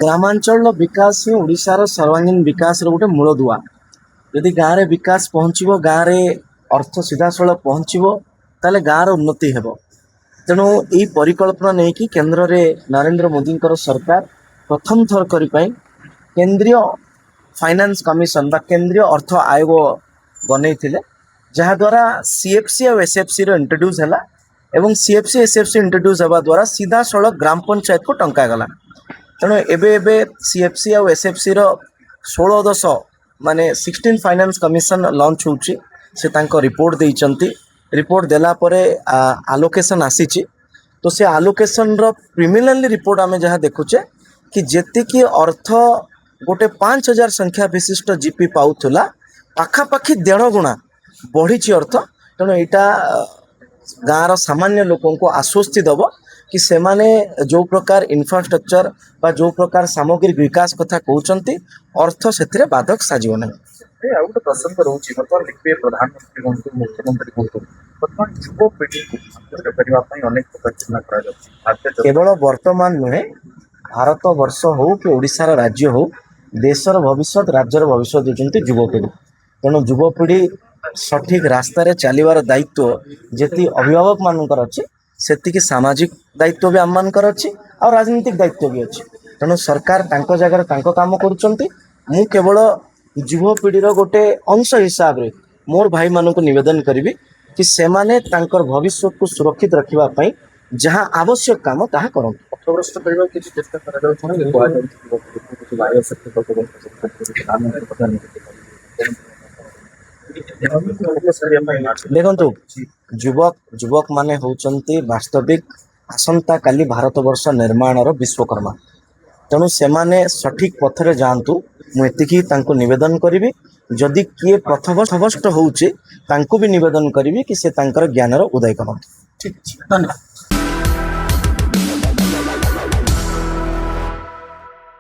ଗ୍ରାମାଞ୍ଚଳର ବିକାଶ ହିଁ ଓଡ଼ିଶାର ସର୍ବାଙ୍ଗୀନ ବିକାଶର ଗୋଟେ ମୂଳଦୁଆ। ଯଦି ଗାଁରେ ବିକାଶ ପହଞ୍ଚିବ, ଗାଁରେ ଅର୍ଥ ସିଧାସଳଖ ପହଞ୍ଚିବ, ତାହେଲେ ଗାଁର ଉନ୍ନତି ହେବ। ତେଣୁ ଏହି ପରିକଳ୍ପନା ନେଇକି କେନ୍ଦ୍ରରେ ନରେନ୍ଦ୍ର ମୋଦିଙ୍କର ସରକାର ପ୍ରଥମ ଥର ପାଇଁ କେନ୍ଦ୍ରୀୟ ଫାଇନାନ୍ସ କମିଶନ ବା କେନ୍ଦ୍ରୀୟ ଅର୍ଥ ଆୟୋଗ ବନେଇଥିଲେ, ଯାହାଦ୍ୱାରା CFC ଆଉ SFCର ଇଣ୍ଟ୍ରୋଡ୍ୟୁସ୍ ହେଲା ଏବଂ CFC SFC ଇଣ୍ଟ୍ରୋଡ୍ୟୁସ୍ ହେବା ଦ୍ୱାରା ସିଧାସଳଖ ଗ୍ରାମ ପଞ୍ଚାୟତକୁ ଟଙ୍କା ଗଲା। ତେଣୁ ଏବେ CFC ଆଉ SFCର 16 ମାନେ 16 ଫାଇନାନ୍ସ କମିଶନ ଲଞ୍ଚ ହେଉଛି। ସେ ତାଙ୍କ ରିପୋର୍ଟ ଦେଇଛନ୍ତି। ରିପୋର୍ଟ ଦେଲା ପରେ ଆଲୋକେସନ୍ ଆସିଛି। ତ ସେ ଆଲୋକେସନ୍ର ପ୍ରିମିନାରୀ ରିପୋର୍ଟ ଆମେ ଯାହା ଦେଖୁଛେ कि जेतिकी अर्थ गोटे 5000 संख्या विशिष्ट जीपी पाउला पाखापाखि 1.5 गुणा बढ़ी अर्थ। तेणु यहाँ गाँव सामान्य लोक को आश्वस्ति दब कि से माने जो प्रकार इंफ्रास्ट्रक्चर बा जो प्रकार सामग्रिक विकास कथा कहते अर्थ से बाधक साजिब ना। गोटे प्रसंग रोचे बर्तमान देखिए प्रधानमंत्री कहतु मुख्यमंत्री कहतु बर्तमान युवपीढ़ी को अनेक प्रकार केवल वर्तमान नुहे भारत वर्ष हो कि ओडिशार राज्य हो देशर भविष्य राज्यर भविष्य देते युवपीढ़ी। तेणु युवपीढ़ी सठिक रास्तार चलवार दायित्व जी अभिभावक मानकर अच्छी से सामाजिक दायित्व भी आम मानकर अच्छी और राजनीतिक दायित्व भी अच्छी। तेणु सरकार तांको जगह तांको काम करुछंती। मु केवल युवपीढ़ीर गोटे अंश हिसाब रे मोर भाई मानक निवेदन करी कि से माने तांकर भविष्य को सुरक्षित रखा जहाँ आवश्यक काम ताहा करंतु। अर्थव्यवस्था करने की चेष्टा देखु युवक माने होचंती वास्तविक आसंता काली भारत वर्ष निर्माणर विश्वकर्मा। तेणु से माने सठिक पथरे जातु मुझे निवेदन करी जदि किए पथभ्रष्ट होउची तांको भी निवेदन करी कि से तांकर ज्ञानर उदय करंतु। ठीक धन्यवाद।